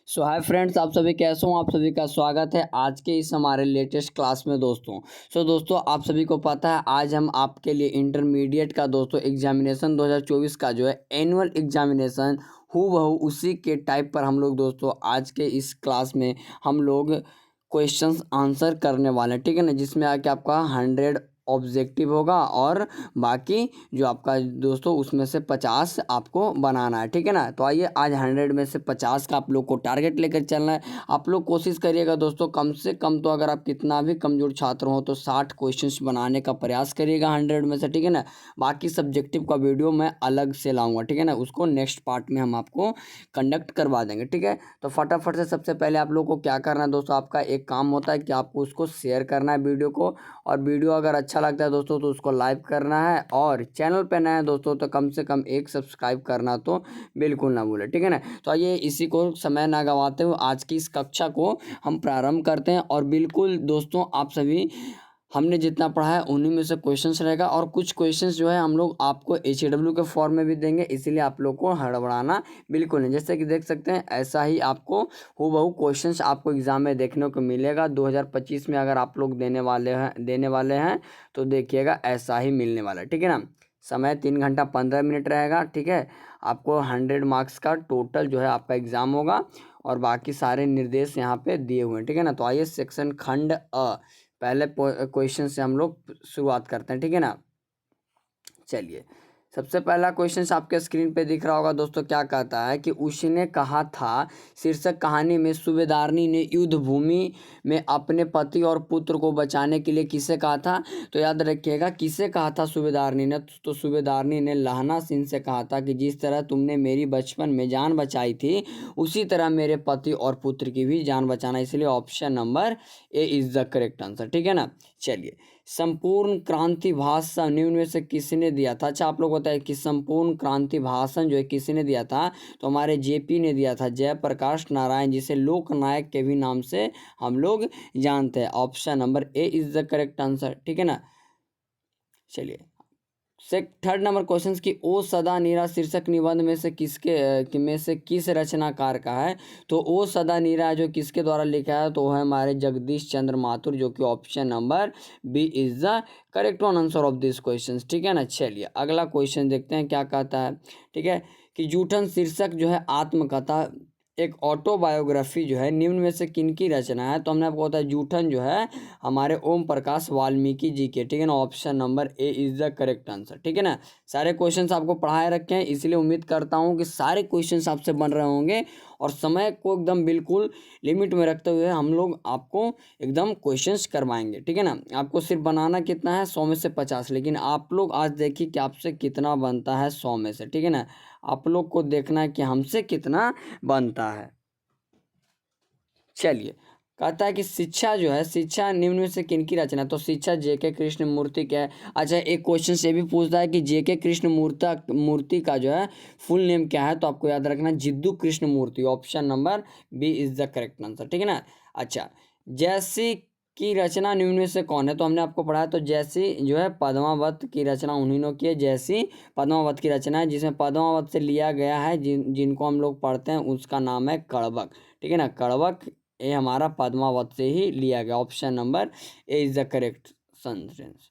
सो hi friends, आप सभी कैसे हो। आप सभी का स्वागत है आज के इस हमारे लेटेस्ट क्लास में दोस्तों। दोस्तों, आप सभी को पता है आज हम आपके लिए इंटरमीडिएट का दोस्तों एग्जामिनेशन 2024 का जो है एनुअल एग्जामिनेशन हूबहू उसी के टाइप पर हम लोग दोस्तों आज के इस क्लास में हम लोग क्वेश्चंस आंसर करने वाले हैं, ठीक है ना। जिसमें आके आपका 100 ऑब्जेक्टिव होगा और बाकी जो आपका दोस्तों उसमें से 50 आपको बनाना है, ठीक है ना। तो आइए आज 100 में से 50 का आप लोग को टारगेट लेकर चलना है। आप लोग कोशिश करिएगा दोस्तों, कम से कम तो अगर आप कितना भी कमजोर छात्र हो तो 60 क्वेश्चंस बनाने का प्रयास करिएगा 100 में से, ठीक है ना। बाकी सब्जेक्टिव का वीडियो मैं अलग से लाऊंगा, ठीक है ना। उसको नेक्स्ट पार्ट में हम आपको कंडक्ट करवा देंगे, ठीक है। तो फटाफट से सबसे पहले आप लोग को क्या करना है दोस्तों, आपका एक काम होता है कि आपको उसको शेयर करना है वीडियो को, और वीडियो अगर अच्छा लगता है दोस्तों तो उसको लाइक करना है, और चैनल पे नया है दोस्तों तो कम से कम एक सब्सक्राइब करना तो बिल्कुल ना भूलें, ठीक है ना। तो आइए इसी को समय ना गवाते हुए आज की इस कक्षा को हम प्रारंभ करते हैं। और बिल्कुल दोस्तों, आप सभी हमने जितना पढ़ा है उन्हीं में से क्वेश्चंस रहेगा, और कुछ क्वेश्चंस जो है हम लोग आपको HW के फॉर्म में भी देंगे, इसीलिए आप लोग को हड़बड़ाना बिल्कुल नहीं। जैसे कि देख सकते हैं ऐसा ही आपको हूबहू क्वेश्चंस आपको एग्जाम में देखने को मिलेगा 2025 में। अगर आप लोग देने वाले हैं तो देखिएगा ऐसा ही मिलने वाला है, ठीक है ना। समय 3 घंटा 15 मिनट रहेगा, ठीक है। आपको 100 मार्क्स का टोटल जो है आपका एग्जाम होगा, और बाकी सारे निर्देश यहाँ पे दिए हुए हैं, ठीक है ना। तो आइए सेक्शन खंड अ पहले क्वेश्चन से हम लोग शुरुआत करते हैं, ठीक है ना। चलिए, सबसे पहला क्वेश्चन आपके स्क्रीन पे दिख रहा होगा दोस्तों। क्या कहता है कि उसने कहा था शीर्षक कहानी में सूबेदारनी ने युद्ध भूमि में अपने पति और पुत्र को बचाने के लिए किसे कहा था। तो याद रखिएगा किसे कहा था सूबेदारनी ने। तो सूबेदारनी ने लहना सिंह से कहा था कि जिस तरह तुमने मेरी बचपन में जान बचाई थी उसी तरह मेरे पति और पुत्र की भी जान बचाना। इसलिए option number A is the correct answer, ठीक है ना। चलिए, संपूर्ण क्रांति भाषण निम्न में से किसने दिया था। अच्छा, आप लोग बताइए कि संपूर्ण क्रांति भाषण जो है किसने दिया था। तो हमारे JP ने दिया था, जयप्रकाश नारायण, जिसे लोक नायक के भी नाम से हम लोग जानते हैं। Option number A is the correct answer, ठीक है ना। चलिए, थर्ड नंबर क्वेश्चन की ओ सदा नीरा शीर्षक निबंध में से किस रचनाकार का है। तो ओ सदा नीरा जो किसके द्वारा लिखा है, तो वो है हमारे जगदीश चंद्र माथुर, जो कि option number B is the correct one answer of this question, ठीक है ना। चलिए अगला क्वेश्चन देखते हैं क्या कहता है, ठीक है। कि जूठन शीर्षक जो है आत्मकथा एक ऑटोबायोग्राफी जो है निम्न में से किनकी रचना है। तो हमने आपको बताया जूठन जो है हमारे ओम प्रकाश वाल्मीकि जी के, ठीक है ना। Option number A is the correct answer, ठीक है ना। सारे क्वेश्चंस आपको पढ़ाए रखे हैं, इसलिए उम्मीद करता हूं कि सारे क्वेश्चंस आपसे बन रहे होंगे, और समय को एकदम बिल्कुल लिमिट में रखते हुए हम लोग आपको एकदम क्वेश्चंस करवाएंगे, ठीक है ना। आपको सिर्फ बनाना कितना है, 100 में से 50, लेकिन आप लोग आज देखिए कि आपसे कितना बनता है 100 में से, ठीक है ना। आप लोग को देखना है कि हमसे कितना बनता है। चलिए, कहता है कि शिक्षा जो है, शिक्षा निम्न में से किनकी रचना। तो शिक्षा JK कृष्णमूर्ति का है। अच्छा, एक क्वेश्चन से भी पूछता है कि JK कृष्णमूर्ति का जो है फुल नेम क्या है। तो आपको याद रखना Jiddu Krishnamurti, option number B is the correct answer, ठीक है ना। अच्छा, जैसी की रचना निम्न में से कौन है। तो हमने आपको पढ़ा, तो जैसी जो है पद्मावत की रचना उन्हीं ने की है। जैसी पद्मावत की रचना है, जिसमें पद्मावत से लिया गया है, जिनको हम लोग पढ़ते हैं उसका नाम है कड़वक, ठीक है ना। कड़वक ये हमारा पद्मावत से ही लिया गया। Option number A is the correct sentence.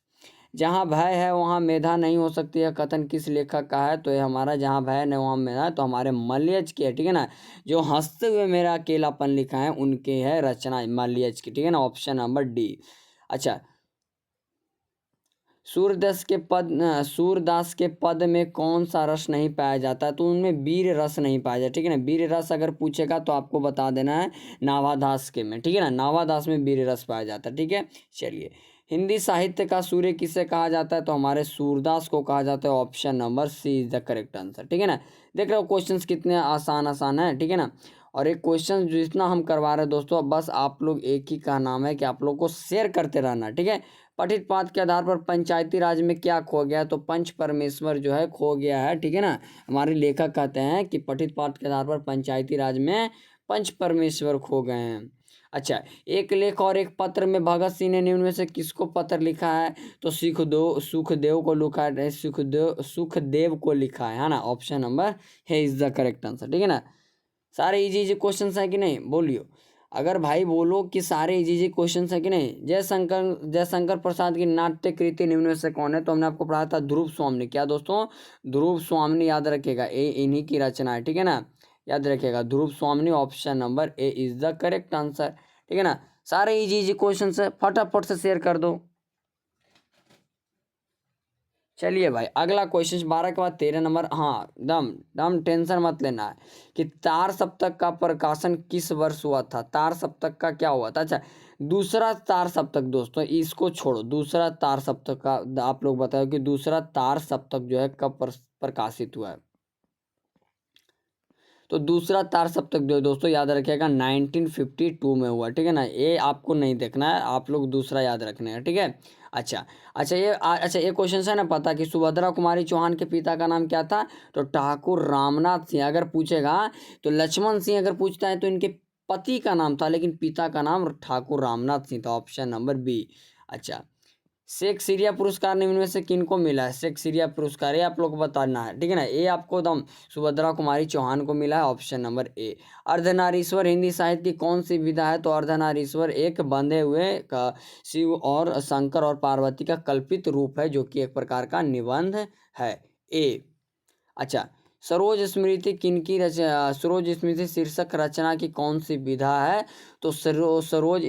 जहाँ भय है वहाँ मेधा नहीं हो सकती है कथन किस लेखक का है। तो ये हमारा जहाँ भय नहीं वहाँ मेधा, तो हमारे मलयज की है, ठीक है ना। जो हंसते हुए मेरा अकेलापन लिखा है उनके है रचना मलयज की, ठीक है ना। Option number D. अच्छा, सूरदास के पद में कौन सा रस नहीं पाया जाता है। तो उनमें वीर रस नहीं पाया जाता, ठीक है ना। वीर रस अगर पूछेगा तो आपको बता देना है नावादास के में, ठीक है ना। नावादास में वीर रस पाया जाता है, ठीक है। चलिए, हिंदी साहित्य का सूर्य किसे कहा जाता है। तो हमारे सूरदास को कहा जाता है। Option number c is the correct answer, ठीक है ना। देख रहे हो क्वेश्चंस कितने आसान आसान है, ठीक है ना। और एक क्वेश्चन जितना हम करवा रहे हैं दोस्तों, बस आप लोग एक ही का नाम है कि आप लोग को शेयर करते रहना, ठीक है। पठित पाठ के आधार पर पंचायती राज में क्या खो गया। तो पंच परमेश्वर जो है खो गया है, ठीक है ना। हमारे लेखक कहते हैं कि पठित पाठ के आधार पर पंचायती राज में पंच परमेश्वर खो गए हैं। अच्छा, एक लेख और एक पत्र में भगत सिंह ने निम्न में से किसको पत्र लिखा है। तो सुखदेव को लिखा है, सुखदेव को लिखा है ना। ऑप्शन नंबर है इज द करेक्ट आंसर, ठीक है ना। सारे इजी इजी क्वेश्चन है कि नहीं, बोलियो। अगर भाई बोलो कि सारे इजी इजी क्वेश्चन है कि नहीं। जयशंकर प्रसाद की नाट्य कृति निम्न में से कौन है, तो हमने आपको पढ़ा था ध्रुव स्वामी। क्या दोस्तों, ध्रुव स्वामी, याद रखिएगा, ए इन्हीं की रचना है, ठीक है ना, याद रखिएगा Dhruv Swami, option number A is the correct answer, ठीक है ना। सारे इजी इजी क्वेश्चन है, फटाफट से शेयर कर दो। चलिए भाई, अगला क्वेश्चन 12 के बाद 13 नंबर। हाँ, दम दम टेंशन मत लेना है कि तार सप्तक का प्रकाशन किस वर्ष हुआ था। तार सप्तक का क्या हुआ था, अच्छा दूसरा तार सप्तक दोस्तों, इसको छोड़ो, दूसरा तार सप्तक का आप लोग बताओ कि दूसरा तार सप्तक जो है कब प्रकाशित हुआ है। तो दूसरा तार सप्तक जो है दोस्तों, याद रखिएगा 1952 में हुआ, ठीक है ना। ये आपको नहीं देखना है, आप लोग दूसरा याद रखने हैं, ठीक है। अच्छा अच्छा ये क्वेश्चन है ना, पता कि सुभद्रा कुमारी चौहान के पिता का नाम क्या था, तो ठाकुर रामनाथ सिंह। अगर पूछेगा तो लक्ष्मण सिंह अगर पूछता है तो इनके पति का नाम था, लेकिन पिता का नाम ठाकुर रामनाथ सिंह था, ऑप्शन नंबर बी। अच्छा, शेक्सपियर पुरस्कार निम्न में से किनको मिला है। शेक्सपियर पुरस्कार, ये आप लोग को बताना है, ठीक है ना। ये आपको दम सुभद्रा कुमारी चौहान को मिला है, option number a. Ardhanarishwar Hindi साहित्य की कौन सी विधा है, तो अर्धनारीश्वर एक बंधे हुए का शिव और शंकर और पार्वती का कल्पित रूप है, जो कि एक प्रकार का निबंध है, ए। अच्छा, सरोज स्मृति शीर्षक रचना की कौन सी विधा है, तो सरोज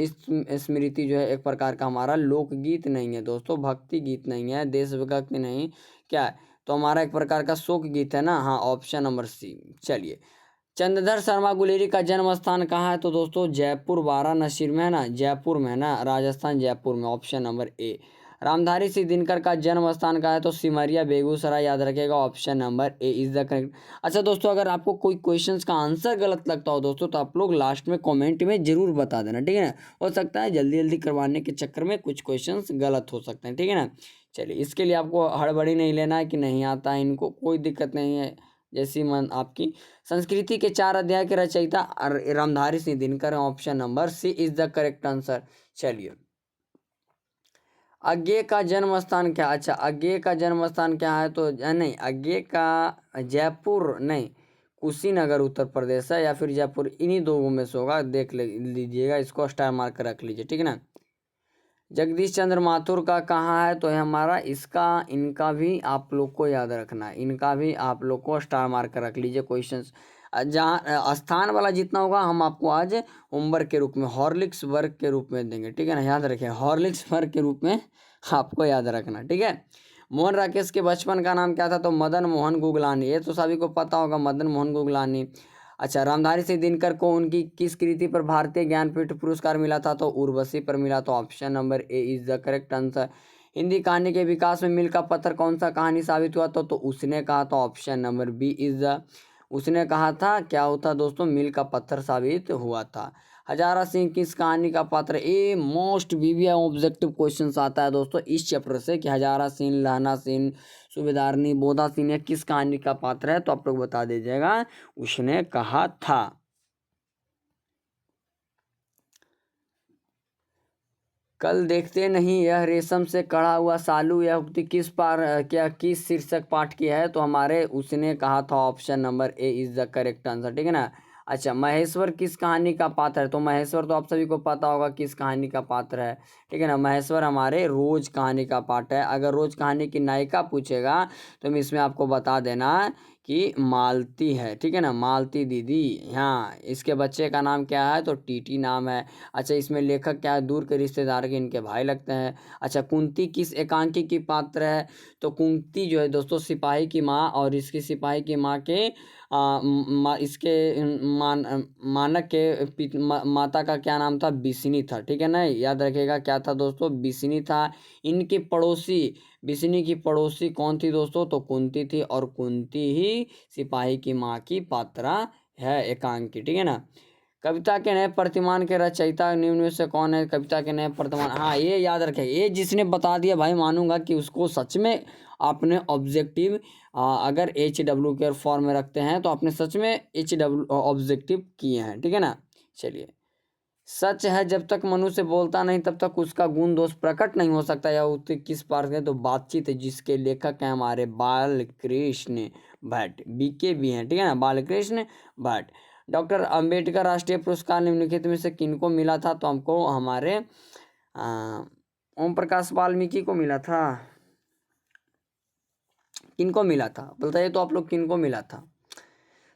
स्मृति जो है एक प्रकार का हमारा लोकगीत नहीं है दोस्तों, भक्ति गीत नहीं है, देशभक्ति नहीं, क्या है, तो हमारा एक प्रकार का शोक गीत है ना, हाँ, ऑप्शन नंबर सी। चलिए, चंद्रधर शर्मा गुलेरी का जन्म स्थान कहाँ है, तो दोस्तों जयपुर वाराणसी में है ना, जयपुर में है ना, राजस्थान जयपुर में, ऑप्शन नंबर ए। रामधारी सिंह दिनकर का जन्म स्थान कहाँ है, तो सिमरिया बेगूसराय, याद रखिएगा, option number A is the correct. अच्छा दोस्तों, अगर आपको कोई क्वेश्चंस का आंसर गलत लगता हो दोस्तों, तो आप लोग लास्ट में कमेंट में जरूर बता देना, ठीक है ना। हो सकता है जल्दी जल्दी करवाने के चक्कर में कुछ क्वेश्चंस गलत हो सकते हैं, ठीक है ना। चलिए, इसके लिए आपको हड़बड़ी नहीं लेना है कि नहीं आता है इनको, कोई दिक्कत नहीं है, जैसी मन आपकी। संस्कृति के 4 अध्याय के रचयिता Ramdhari Singh Dinkar, option number c is the correct answer. चलिए, अज्ञे का जन्म स्थान क्या, अच्छा अज्ञे का जन्म स्थान क्या है, तो नहीं, अज्ञे का जयपुर नहीं, कुशीनगर उत्तर प्रदेश है, या फिर जयपुर, इन्हीं दो में से होगा, देख लीजिएगा, इसको स्टार मार्क कर रख लीजिए, ठीक है ना। जगदीश चंद्र माथुर का कहाँ है, तो है हमारा इसका, इनका भी आप लोग को याद रखना है, इनका भी आप लोग को स्टार मार्क कर रख लीजिए क्वेश्चंस। जहाँ स्थान वाला जितना होगा हम आपको आज होमवर्क के रूप में, हॉर्लिक्स वर्क के रूप में देंगे, ठीक है ना, याद रखें, हॉर्लिक्स वर्क के रूप में आपको याद रखना, ठीक है। मोहन राकेश के बचपन का नाम क्या था, तो मदन मोहन गुगलानी, ये तो सभी को पता होगा, मदन मोहन गुगलानी। अच्छा, रामधारी सिंह दिनकर को उनकी किस कृति पर भारतीय ज्ञानपीठ पुरस्कार मिला था, तो उर्वशी पर मिला, तो option number A is the correct answer. Hindi कहानी के विकास में मील का पत्थर कौन सा कहानी साबित हुआ था, तो उसने कहा, तो option number B is the, उसने कहा था क्या होता दोस्तों, मील का पत्थर साबित हुआ था। हजारा सिंह किस कहानी का पात्र, a most VVI objective question आता है दोस्तों इस चैप्टर से, कि हजारा सिंह, लहना सिंह, सूबेदारनी, बोधा सिंह ने किस कहानी का पात्र है, तो आप लोग बता दीजिएगा, उसने कहा था। कल देखते नहीं यह रेशम से कढ़ा हुआ सालू, यह उक्ति किस क्या किस शीर्षक पाठ की है, तो हमारे उसने कहा था, option number A is the correct answer, ठीक है ना। अच्छा, महेश्वर किस कहानी का पात्र है, तो महेश्वर तो आप सभी को पता होगा किस कहानी का पात्र है, ठीक है ना। महेश्वर हमारे रोज कहानी का पात्र है। अगर रोज कहानी की नायिका पूछेगा तो हम इसमें आपको बता देना कि मालती है, ठीक है ना, मालती दीदी। हाँ, इसके बच्चे का नाम क्या है, तो टीटी नाम है। अच्छा, इसमें लेखक क्या है, दूर के रिश्तेदार के इनके भाई लगते हैं। अच्छा, कुंती किस एकांकी की पात्र है, तो कुंती जो है दोस्तों सिपाही की माँ, और इसकी सिपाही की माँ के इसके मानक के माता का क्या नाम था, बिसिनी था, ठीक है ना, याद रखिएगा क्या था दोस्तों, बिसिनी था। इनकी पड़ोसी, बिसिनी की पड़ोसी कौन थी दोस्तों, तो कुंती थी, और कुंती ही सिपाही की माँ की पात्रा है एकांकी, ठीक है ना। कविता के नए प्रतिमान के रचयिता निम्न में से कौन है, कविता के नए प्रतिमान, हाँ ये याद रखें, ये जिसने बता दिया भाई मानूंगा कि उसको सच में आपने ऑब्जेक्टिव, अगर HW के फॉर्म में रखते हैं तो आपने सच में HW ऑब्जेक्टिव किए हैं, ठीक है ना। चलिए, सच है जब तक मनुष्य बोलता नहीं तब तक उसका गुण दोष प्रकट नहीं हो सकता, या उसके किस पार के, तो बातचीत है, जिसके लेखक हैं हमारे बालकृष्ण भट्ट, BK भी हैं, ठीक है ना, बालकृष्ण भट्ट। डॉक्टर अंबेडकर राष्ट्रीय पुरस्कार निम्नलिखित में से किनको मिला था? तो हमको हमारे ओम प्रकाश वाल्मीकि को मिला था। किनको मिला था बताइए तो आप लोग, किनको मिला था?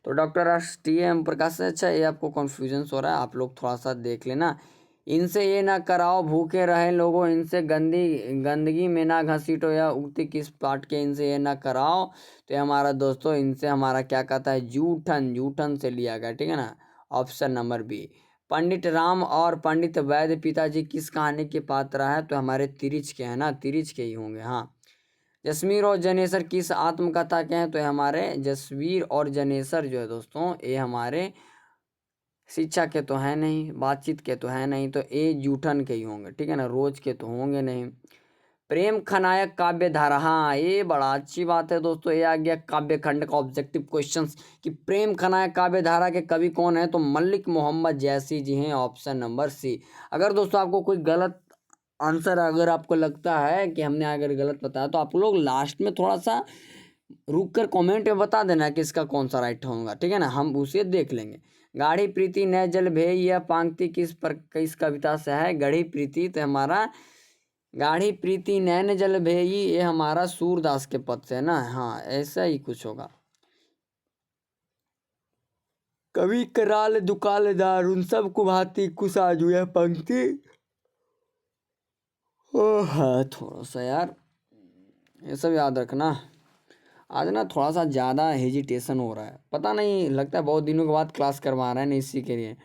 तो डॉक्टर राष्ट्रीय ओम प्रकाश। अच्छा, ये आपको कन्फ्यूजन हो रहा है, आप लोग थोड़ा सा देख लेना। इनसे ये ना कराओ भूखे रहे लोगों, इनसे गंदगी में ना घसीटो, या उगती किस पाठ के इनसे ये ना कराओ? तो ये हमारा दोस्तों, इनसे हमारा क्या कहता है, जूठन, जूठन से लिया गया, ठीक है ना। Option number B. Pandit Ram और पंडित वैद्य पिताजी किस कहानी के पात्र है? तो हमारे तिरिच के हैं ना, तिरिच के ही होंगे। हाँ। जसवीर और जनेसर किस आत्मकथा के हैं? तो ये हमारे जसवीर और जनेसर जो है दोस्तों, ये हमारे शिक्षा के तो है नहीं, बातचीत के तो है नहीं, तो ए जूठन के ही होंगे, ठीक है ना, रोज के तो होंगे नहीं। प्रेम खनायक काव्य धारा, हाँ ये बड़ा अच्छी बात है दोस्तों, ये आ गया काव्य खंड का ऑब्जेक्टिव क्वेश्चंस कि प्रेम खनायक काव्य धारा के कवि कौन है? तो मलिक मोहम्मद जैसी जी हैं, ऑप्शन नंबर सी। अगर दोस्तों आपको कोई गलत आंसर अगर आपको लगता है कि हमने अगर गलत बताया, तो आप लोग लास्ट में थोड़ा सा रुक कर कमेंट में बता देना कि इसका कौन सा राइट होगा, ठीक है ना, हम उसे देख लेंगे। गाढ़ी प्रीति न जल भे, यह पंक्ति किस कविता से है? गढ़ी प्रीति, तो हमारा गाढ़ी प्रीति नैन जल भेई, ये हमारा सूरदास के पद से है ना। हाँ, ऐसा ही कुछ होगा। कवि कराल दुकाल दारुन सब कुभाती कुसाजू, यह पंक्ति। हाँ, थोड़ा सा यार ये सब याद रखना। आज ना थोड़ा सा ज़्यादा हेजिटेशन हो रहा है, पता नहीं, लगता है बहुत दिनों के बाद क्लास करवा रहे हैं ना, इसी के लिए।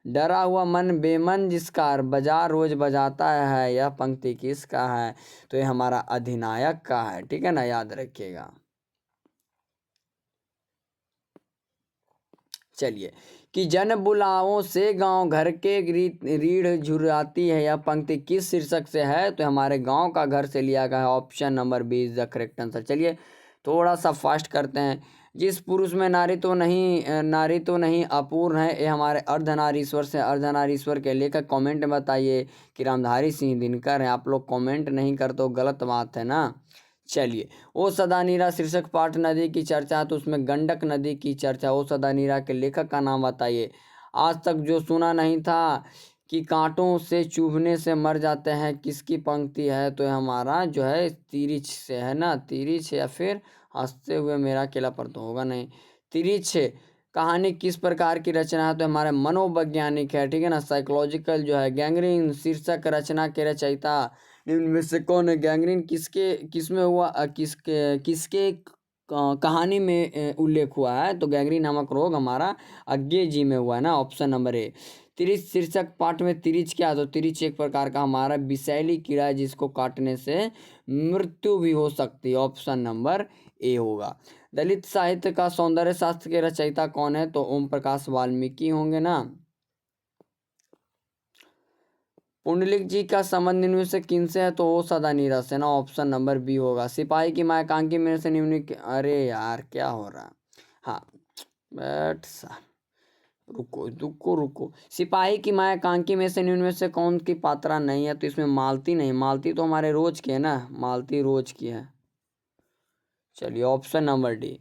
डरा हुआ मन बेमन जिसका बाजार रोज बजाता है, यह पंक्ति किसका है? तो ये हमारा अधिनायक का है, ठीक है ना, याद रखिएगा। चलिए, कि जन बुलाओं से गांव घर के रीढ़ झुराती है, यह पंक्ति किस शीर्षक से है? तो हमारे गांव का घर से लिया गया है, option number B is the correct answer. चलिए थोड़ा सा फास्ट करते हैं। जिस पुरुष में नारी तो नहीं अपूर्ण है, ये हमारे अर्धनारीश्वर से, अर्धनारीश्वर के लेखक कमेंट में बताइए कि रामधारी सिंह दिनकर हैं। आप लोग कमेंट नहीं कर तो गलत बात है ना। चलिए, ओ सदा नीरा शीर्षक पाठ नदी की चर्चा, तो उसमें गंडक नदी की चर्चा। ओ सदा नीरा के लेखक का नाम बताइए। आज तक जो सुना नहीं था कि कांटों से चुभने से मर जाते हैं, किसकी पंक्ति है? तो हमारा जो है तिरिच से है ना, तिरिच, या फिर हंसते हुए मेरा केला पर तो होगा नहीं, तिरिच। कहानी किस प्रकार की रचना है? तो हमारे मनोवैज्ञानिक है, ठीक है ना, साइकोलॉजिकल जो है। गैंग्रीन शीर्षक रचना के रचयिता निम्न में से कौन है? गैंग्रीन किसमें हुआ, किसके कहानी में उल्लेख हुआ है? तो गैंग्रीन नामक रोग हमारा अज्ञे जी में हुआ है ना, ऑप्शन नंबर ए। तिरिच शीर्षक पाठ में तिरिच क्या है? तो तिरिच एक प्रकार का हमारा विषैली कीड़ा है, जिसको काटने से मृत्यु भी हो सकती है, ऑप्शन नंबर ए होगा। दलित साहित्य का सौंदर्य शास्त्र के रचयिता कौन है? तो ओम प्रकाश वाल्मीकि होंगे ना। पुंडलिक जी का संबंध निम्न में से किनसे है? तो वो सदा नीरज से ना, ऑप्शन नंबर बी होगा। सिपाही की मां एकांकी में से निम्न अरे यार क्या हो रहा है। हाँ, बैठ सा, रुको रुको रुको। सिपाही की मां एकांकी में से निम्न में से कौन की पात्रा नहीं है? तो इसमें मालती नहीं, मालती तो हमारे रोज की है ना, मालती रोज की है। चलिए ऑप्शन नंबर डी।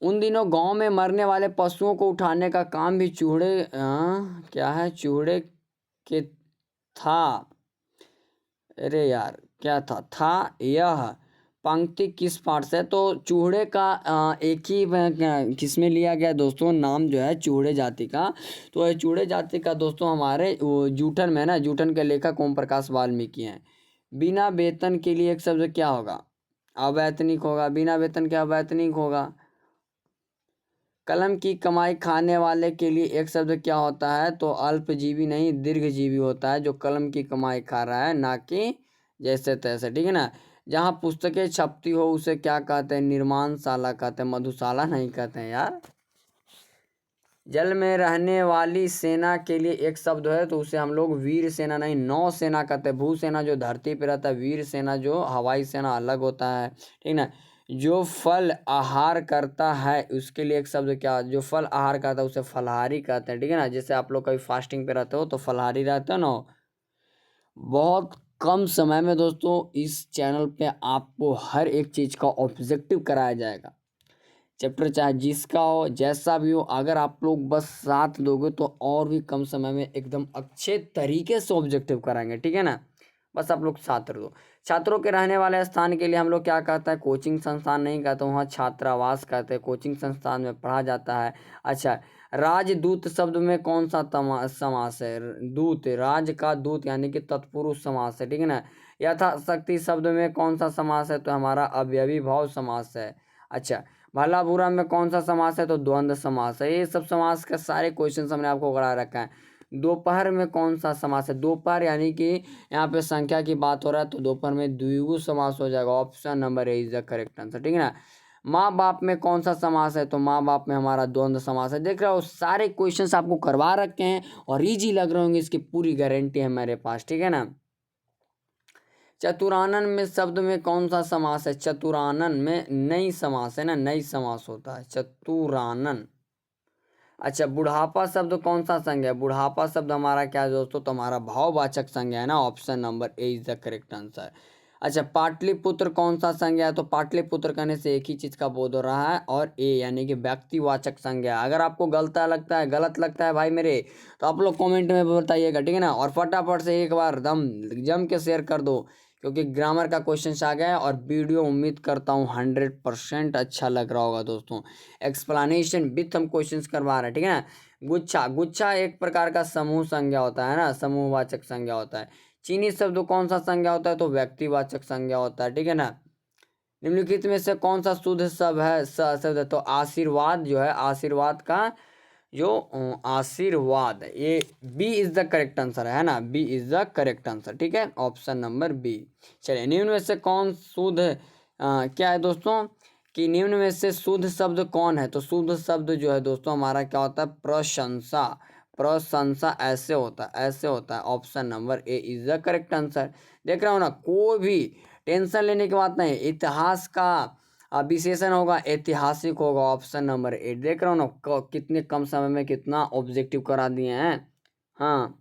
उन दिनों गांव में मरने वाले पशुओं को उठाने का काम भी चूहे क्या है, चूहे के था। अरे यार क्या था यह पंक्ति किस पाठ से? तो चूहे का एक ही किसमें लिया गया दोस्तों, नाम जो है चूहे जाति का। तो ये चूहे जाति का दोस्तों हमारे वो जूठन में ना, जूठन के लेखक ओम प्रकाश वाल्मीकि हैं। बिना वेतन के लिए एक शब्द क्या होगा? अवैतनिक होगा। बिना वेतन के अवैतनिक होगा। कलम की कमाई खाने वाले के लिए एक शब्द क्या होता है? तो अल्पजीवी नहीं, दीर्घजीवी होता है, जो कलम की कमाई खा रहा है, ना कि जैसे तैसे, ठीक है ना। जहाँ पुस्तकें छपती हो उसे क्या कहते हैं? निर्माणशाला कहते हैं, मधुशाला नहीं कहते हैं यार। जल में रहने वाली सेना के लिए एक शब्द है, तो उसे हम लोग वीर सेना नहीं, नौ सेना कहते हैं। भू सेना जो धरती पे रहता है, वीर सेना जो हवाई सेना अलग होता है, ठीक ना। जो फल आहार करता है उसके लिए एक शब्द क्या? जो फल आहार करता है उसे फलहारी कहते हैं, ठीक है ना। जैसे आप लोग कभी फास्टिंग पे रहते हो तो फलहारी रहते हो ना। बहुत कम समय में दोस्तों इस चैनल पे आपको हर एक चीज़ का ऑब्जेक्टिव कराया जाएगा। चैप्टर चाहे जिसका हो, जैसा भी हो, अगर आप लोग बस साथ दोगे तो और भी कम समय में एकदम अच्छे तरीके से ऑब्जेक्टिव कराएंगे, ठीक है ना। बस आप लोग साथ दो। छात्रों के रहने वाले स्थान के लिए हम लोग क्या कहते हैं, कोचिंग संस्थान नहीं कहते, वहाँ छात्रावास कहते हैं, कोचिंग संस्थान में पढ़ा जाता है। अच्छा, राजदूत शब्द में कौन सा समास है, दूत, राज का दूत यानी कि तत्पुरुष समास है, ठीक है ना। यथाशक्ति शब्द में कौन सा समास है, तो हमारा अव्ययी भाव समास है। अच्छा, भला बुरा में कौन सा समास है, तो द्वंद्व समास है। ये सब समास के सारे क्वेश्चन हमने आपको करा रखा है। दोपहर में कौन सा समास है, दोपहर यानी कि यहाँ पे संख्या की बात हो रहा है, तो दोपहर में द्विगु समास हो जाएगा। Option number A is the correct answer, ठीक है ना। माँ बाप में कौन सा समास है, तो माँ बाप में हमारा द्वंद्व समास है। देख रहे हो सारे क्वेश्चंस आपको करवा रखे हैं और इजी लग रहे होंगे, इसकी पूरी गारंटी है मेरे पास, ठीक है ना। चतुरानन में शब्द में कौन सा समास है, चतुरानन में नई समास है ना, नई समास होता है चतुरानन। अच्छा, बुढ़ापा शब्द कौन सा संज्ञा है, बुढ़ापा शब्द हमारा क्या है दोस्तों, तो हमारा भाववाचक संज्ञा है ना। Option number A is the correct answer. अच्छा, पाटलिपुत्र कौन सा संज्ञा है, तो पाटलिपुत्र कहने से एक ही चीज का बोध हो रहा है, और ए यानी कि व्यक्तिवाचक संज्ञा। अगर आपको गलत लगता है भाई मेरे, तो आप लोग कमेंट में बताइएगा, ठीक है ना। और फटाफट से एक बार दम जम के शेयर कर दो, क्योंकि ग्रामर का क्वेश्चन आ गया है। और वीडियो उम्मीद करता हूँ 100% अच्छा लग रहा होगा दोस्तों। एक्सप्लेनेशन विथ हम क्वेश्चंस करवा रहे हैं, ठीक है ना। गुच्छा, गुच्छा एक प्रकार का समूह संज्ञा होता है ना, समूहवाचक संज्ञा होता है। चीनी शब्द कौन सा संज्ञा होता है, तो व्यक्तिवाचक संज्ञा होता है, ठीक है ना। निम्नलिखित में से कौन सा शुद्ध शब्द है, शब्द है, तो आशीर्वाद जो है, आशीर्वाद का जो आशीर्वाद, ये b is the correct answer है ना, b is the correct answer, ठीक है, ऑप्शन नंबर बी। चलिए, निम्न में से कौन शुद्ध क्या है दोस्तों, कि निम्न में से शुद्ध शब्द कौन है, तो शुद्ध शब्द जो है दोस्तों हमारा क्या होता है, प्रशंसा। प्रशंसा ऐसे होता है, ऐसे होता है। Option number A is the correct answer. देख रहे हो ना, कोई भी टेंशन लेने की बात नहीं। इतिहास का विशेषण होगा, ऐतिहासिक होगा। Option number 8। देख रहे हो ना कितने कम समय में कितना ऑब्जेक्टिव करा दिए हैं। हाँ,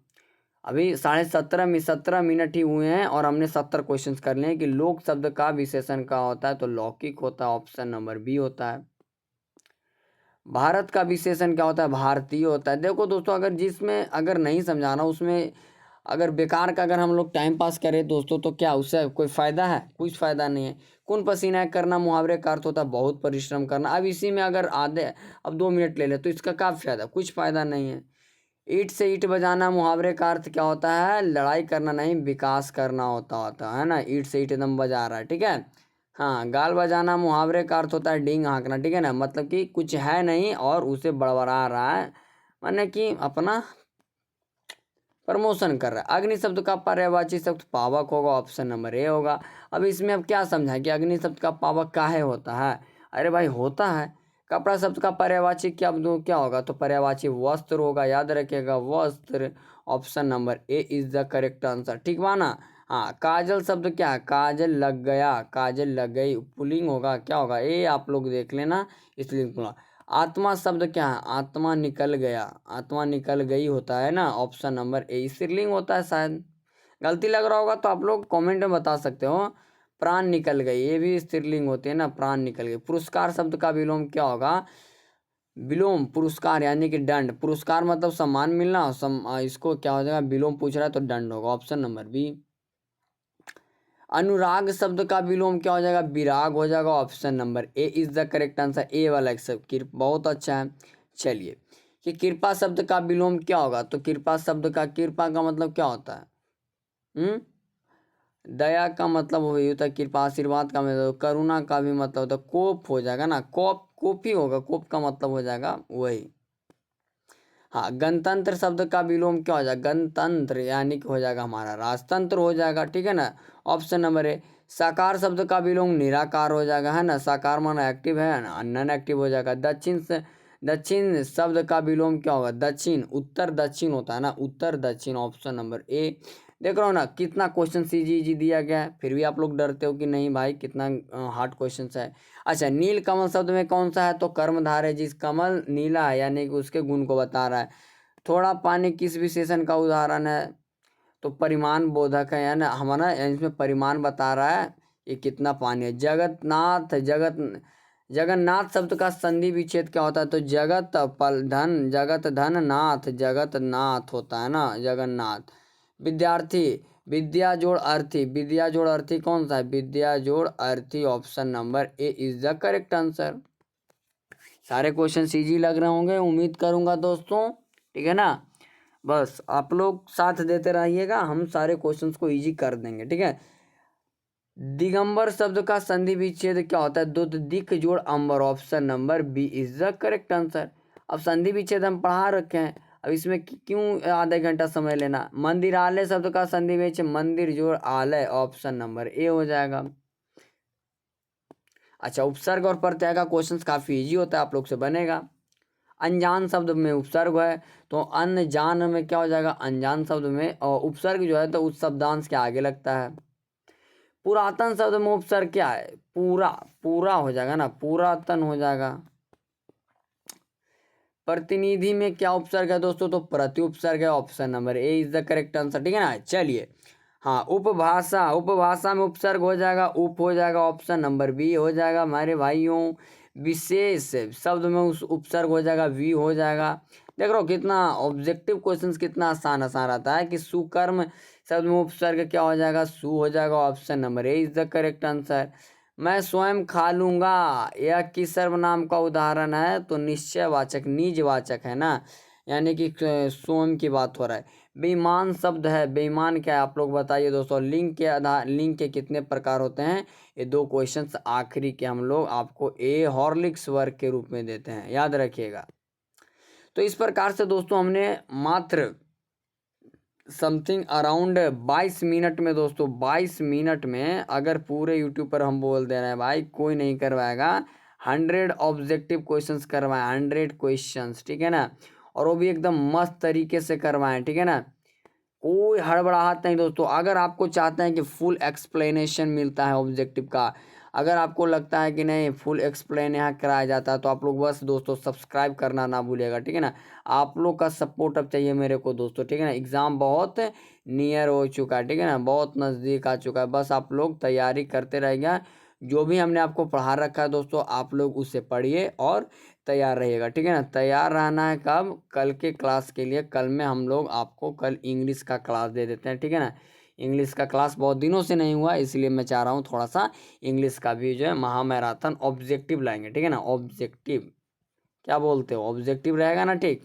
अभी 17 मिनट ही हुए हैं और हमने 70 क्वेश्चंस कर लिए हैं कि लोक शब्द का विशेषण का होता है, तो लौकिक होता है। ऑप्शन नंबर बी होता है। भारत का विशेषण क्या होता है, भारतीय होता है। देखो दोस्तों, अगर जिसमें अगर नहीं समझाना, उसमें अगर बेकार का अगर हम लोग टाइम पास करें दोस्तों, तो क्या उससे कोई फायदा है, कुछ फायदा नहीं है। कौन पसीना करना मुहावरे का अर्थ होता है बहुत परिश्रम करना। अब इसी में अगर अब 2 मिनट ले ले तो इसका क्या फायदा, कुछ फायदा नहीं है। ईंट से ईंट बजाना मुहावरे का अर्थ क्या होता है, लड़ाई करना नहीं, विकास करना होता है ना। ईंट से ईंट एकदम बजा रहा है, ठीक है। हाँ, गाल बजाना मुहावरे का अर्थ होता है डींग हाँकना, ठीक है ना। मतलब कि कुछ है नहीं और उसे बड़बड़ा रहा है, माने कि अपना प्रमोशन कर रहा है। अग्नि शब्द का पर्यायवाची शब्द पावक होगा। ऑप्शन नंबर ए होगा। अब इसमें अब क्या समझा कि अग्नि शब्द का पावक काहे होता है। अरे भाई होता है। कपड़ा शब्द का पर्यायवाची क्या होगा, तो पर्यायवाची वस्त्र होगा, याद रखिएगा वस्त्र। Option number A is the correct answer, ठीक बाना। हाँ, काजल शब्द क्या है, काजल लग गया, काजल लग गई, पुल्लिंग होगा, क्या होगा, ये आप लोग देख लेना, इसलिए बोला। आत्मा शब्द क्या है, आत्मा निकल गया, आत्मा निकल गई होता है ना। ऑप्शन नंबर ए स्त्रीलिंग होता है शायद, गलती लग रहा होगा तो आप लोग कमेंट में बता सकते हो। प्राण निकल गई, ये भी स्त्रीलिंग होती है ना, प्राण निकल गई। पुरस्कार शब्द का विलोम क्या होगा, विलोम पुरस्कार यानी कि दंड। पुरस्कार मतलब सम्मान मिलना, इसको क्या हो जाएगा, विलोम पूछ रहा है तो दंड होगा। Option number B. अनुराग शब्द का विलोम क्या हो जाएगा, विराग हो जाएगा। Option number A is the correct answer, A वाला एक सब बहुत अच्छा है। चलिए, कि कृपा शब्द का विलोम क्या होगा, तो कृपा शब्द का, कृपा का मतलब क्या होता है, दया का मतलब वही होता है कृपा, आशीर्वाद का मतलब, करुणा का भी मतलब होता है कोप हो जाएगा ना, कोप ही होगा, कोप का मतलब हो जाएगा वही। हाँ, गणतंत्र शब्द का विलोम क्या हो जाएगा, गणतंत्र यानी कि हो जाएगा हमारा राजतंत्र हो जाएगा, ठीक है ना। ऑप्शन नंबर ए। साकार शब्द का विलोम निराकार हो जाएगा, है ना। साकार माना एक्टिव है ना, नॉन एक्टिव हो जाएगा। दक्षिण शब्द का विलोम क्या होगा, दक्षिण, उत्तर दक्षिण होता है ना, उत्तर दक्षिण। ऑप्शन नंबर ए। देख रहा हो ना कितना क्वेश्चन इजी दिया गया है, फिर भी आप लोग डरते हो कि नहीं भाई कितना हार्ड क्वेश्चन है। अच्छा, नील कमल शब्द में कौन सा है, तो कर्मधारय है। जिस कमल नीला है यानी कि उसके गुण को बता रहा है। थोड़ा पानी किस विशेषण का उदाहरण है, तो परिमाण बोधक है ना हमारा, इसमें परिमाण बता रहा है ये कितना पानी है। जगन्नाथ, जगत जगन्नाथ शब्द का संधि विच्छेद क्या होता है? तो जगत धन नाथ, जगत नाथ होता है ना, जगन्नाथ। विद्यार्थी, विद्या जोड़ अर्थी कौन सा है? विद्या जोड़ अर्थी, option number A is the correct answer. सारे क्वेश्चन इजी लग रहे होंगे उम्मीद करूंगा दोस्तों, ठीक है ना। बस आप लोग साथ देते रहिएगा, हम सारे क्वेश्चंस को इजी कर देंगे, ठीक है। दिगंबर शब्द का संधि विच्छेद क्या होता है? दुध दिक जोड़ अंबर, option number B is the correct answer. अब संधि विच्छेद हम पढ़ा रखे हैं, अब इसमें क्यों आधा घंटा समय लेना। मंदिरालय शब्द का संधि विच्छेद मंदिर जोड़ आलय, ऑप्शन नंबर ए हो जाएगा। अच्छा, उपसर्ग और प्रत्यय का क्वेश्चन काफी इजी होता है, आप लोग से बनेगा। अनजान शब्द में उपसर्ग है तो अनजान में क्या हो जाएगा? अनजान शब्द में और उपसर्ग जो है तो उस शब्दांश के आगे लगता है। पुरातन शब्द में उपसर्ग क्या है? पूरा हो जाएगा ना, पुरातन हो जाएगा। प्रतिनिधि में क्या उपसर्ग है दोस्तों? तो प्रति उपसर्ग है, option number A is the correct answer, ठीक है ना। चलिए, हाँ, उपभाषा में उपसर्ग हो जाएगा, उप हो जाएगा, ऑप्शन नंबर बी हो जाएगा हमारे भाइयों। विशेष शब्द में उस उपसर्ग हो जाएगा, वी हो जाएगा। देख रहे हो कितना ऑब्जेक्टिव क्वेश्चंस कितना आसान आसान रहता है कि सुकर्म शब्द में उपसर्ग क्या हो जाएगा? सु हो जाएगा, option number A is the correct answer. मैं स्वयं खा लूंगा, यह किस सर्वनाम का उदाहरण है? तो निश्चयवाचक, निजवाचक है ना, यानी कि स्वयं की बात हो रहा है। बेईमान शब्द है, बेईमान क्या है आप लोग बताइए दोस्तों। लिंग के कितने प्रकार होते हैं? ये दो क्वेश्चंस आखिरी के हम लोग आपको ए हॉर्लिक्स वर्ग के रूप में देते हैं, याद रखिएगा। तो इस प्रकार से दोस्तों हमने मात्र समथिंग अराउंड 22 मिनट में दोस्तों, 22 मिनट में अगर पूरे यूट्यूब पर हम बोल दे रहे हैं भाई कोई नहीं करवाएगा, 100 ऑब्जेक्टिव क्वेश्चंस करवाएं, 100 क्वेश्चंस, ठीक है ना। और वो भी एकदम मस्त तरीके से करवाएं, ठीक है ना। कोई हड़बड़ाहट नहीं दोस्तों। अगर आपको चाहते हैं कि फुल एक्सप्लेनेशन मिलता है ऑब्जेक्टिव का, अगर आपको लगता है कि नहीं फुल एक्सप्लेन यहाँ कराया जाता है, तो आप लोग बस दोस्तों सब्सक्राइब करना ना भूलिएगा, ठीक है ना। आप लोग का सपोर्ट अब चाहिए मेरे को दोस्तों, ठीक है ना। एग्ज़ाम बहुत नियर हो चुका है, ठीक है ना, बहुत नज़दीक आ चुका है। बस आप लोग तैयारी करते रहिएगा। जो भी हमने आपको पढ़ा रखा है दोस्तों, आप लोग उसे पढ़िए और तैयार रहिएगा, ठीक है ना। तैयार रहना है कब? कल के क्लास के लिए। कल में हम लोग आपको कल इंग्लिश का क्लास दे देते हैं, ठीक है ना। इंग्लिश का क्लास बहुत दिनों से नहीं हुआ, इसलिए मैं चाह रहा हूँ थोड़ा सा इंग्लिश का भी जो है महामैराथन ऑब्जेक्टिव लाएंगे, ठीक है ना। ऑब्जेक्टिव क्या बोलते हो? ऑब्जेक्टिव रहेगा ना, ठीक।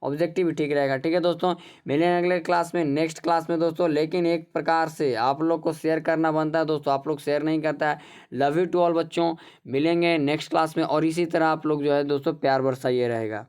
ऑब्जेक्टिव भी ठीक रहेगा, ठीक है दोस्तों। मिलेंगे अगले क्लास में, नेक्स्ट क्लास में दोस्तों। लेकिन एक प्रकार से आप लोग को शेयर करना बनता है दोस्तों, आप लोग शेयर नहीं करता है। लव यू टू ऑल बच्चों, मिलेंगे नेक्स्ट क्लास में और इसी तरह आप लोग जो है दोस्तों प्यार बरसाइए रहेगा।